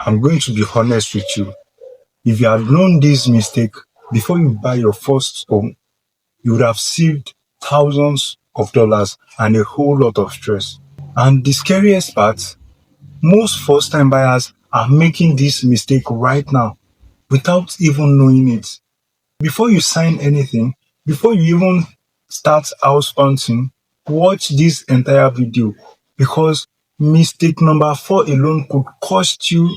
I'm going to be honest with you. If you had known this mistake before you buy your first home, you would have saved thousands of dollars and a whole lot of stress. And the scariest part, most first time buyers are making this mistake right now without even knowing it. Before you sign anything, before you even start house hunting, watch this entire video because mistake number 4 alone could cost you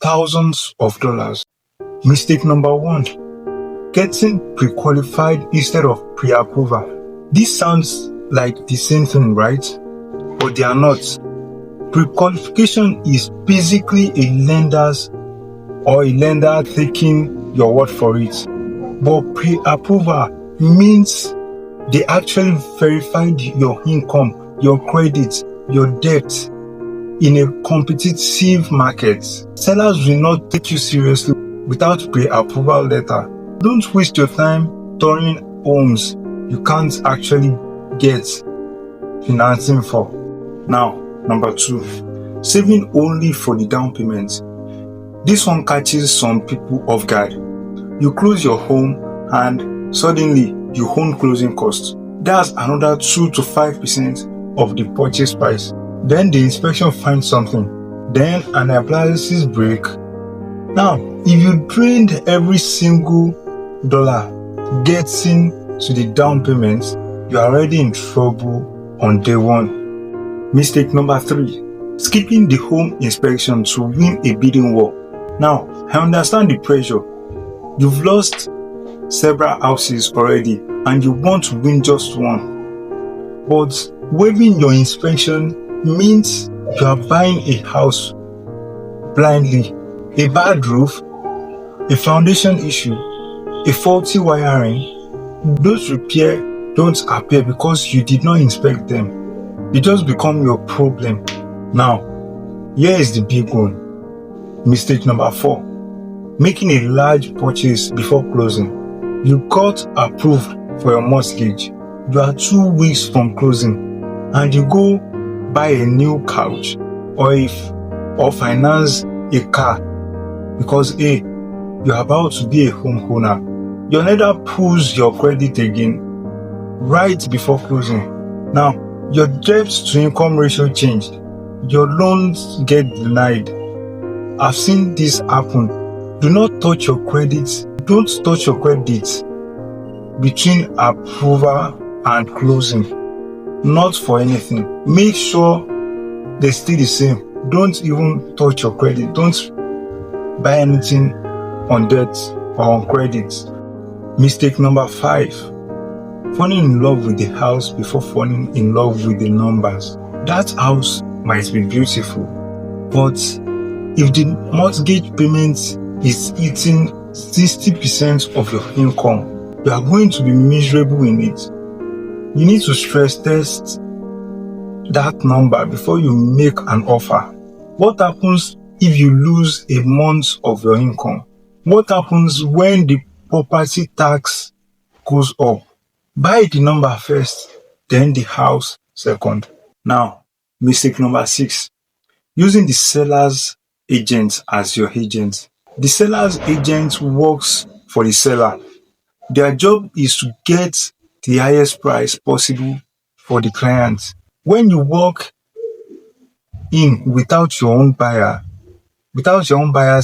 thousands of dollars. Mistake number 1, getting pre-qualified instead of pre-approval. This sounds like the same thing, right? But they are not. Pre-qualification is basically a lender taking your word for it. But pre-approval means they actually verified your income, your credit, your debt in a competitive market. Sellers will not take you seriously without pre-approval letter. Don't waste your time touring homes you can't actually get financing for. Now, number 2, saving only for the down payment. This one catches some people off guard. You close your home and suddenly you own closing costs. That's another 2 to 5% of the purchase price. Then the inspection finds something. Then an appliances break. Now, if you drained every single dollar getting to the down payment, you are already in trouble on day 1. Mistake number 3, skipping the home inspection to win a bidding war. Now, I understand the pressure. You've lost several houses already and you want to win just one. But waiving your inspection means you are buying a house blindly. A bad roof, a foundation issue, a faulty wiring, those repairs don't appear because you did not inspect them. They just become your problem. Now, here is the big one. Mistake number 4, making a large purchase before closing. You got approved for your mortgage. You are 2 weeks from closing and you go buy a new couch or finance a car because you're about to be a homeowner. Your lender pulls your credit again right before closing. Now, your debt to income ratio changed. Your loans get denied. I've seen this happen. Do not touch your credit. Don't touch your credit between approval and closing. Not for anything. Make sure they stay the same. Don't even touch your credit. Don't buy anything on debt or on credit. Mistake number 5, falling in love with the house before falling in love with the numbers. That house might be beautiful, but if the mortgage payment is eating 60% of your income, you are going to be miserable in it. You need to stress test that number before you make an offer. What happens if you lose a month of your income? What happens when the property tax goes up? Buy the number first, then the house second. Now, mistake number 6, using the seller's agent as your agent. The seller's agent works for the seller. Their job is to get the highest price possible for the client. When you walk in without your own buyer's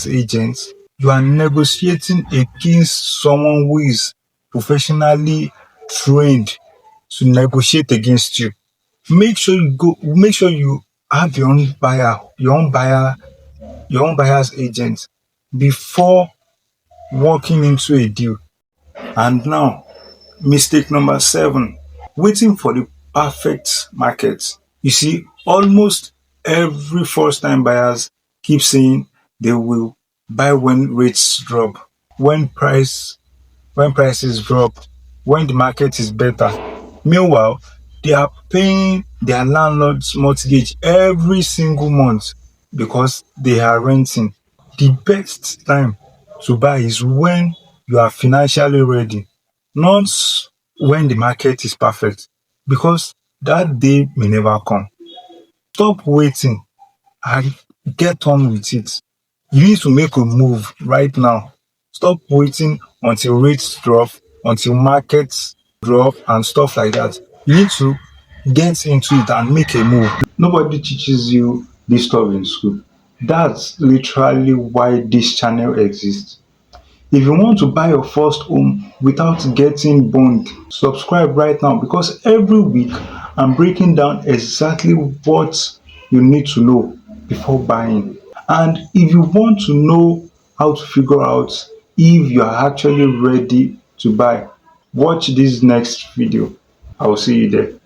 agent, you are negotiating against someone who is professionally trained to negotiate against you. Make sure you have your own buyer's agent before walking into a deal. And now, mistake number 7, waiting for the perfect market. You see, almost every first-time buyers keep saying they will buy when rates drop, when prices drop, when the market is better. Meanwhile, they are paying their landlord's mortgage every single month because they are renting. The best time to buy is when you are financially ready, not when the market is perfect, because that day may never come. Stop waiting and get on with it. You need to make a move right now. Stop waiting until rates drop, until markets drop and stuff like that. You need to get into it and make a move. Nobody teaches you this stuff in school. That's literally why this channel exists. If you want to buy your first home without getting burned, subscribe right now, because every week I'm breaking down exactly what you need to know before buying. And if you want to know how to figure out if you are actually ready to buy, watch this next video. I will see you there.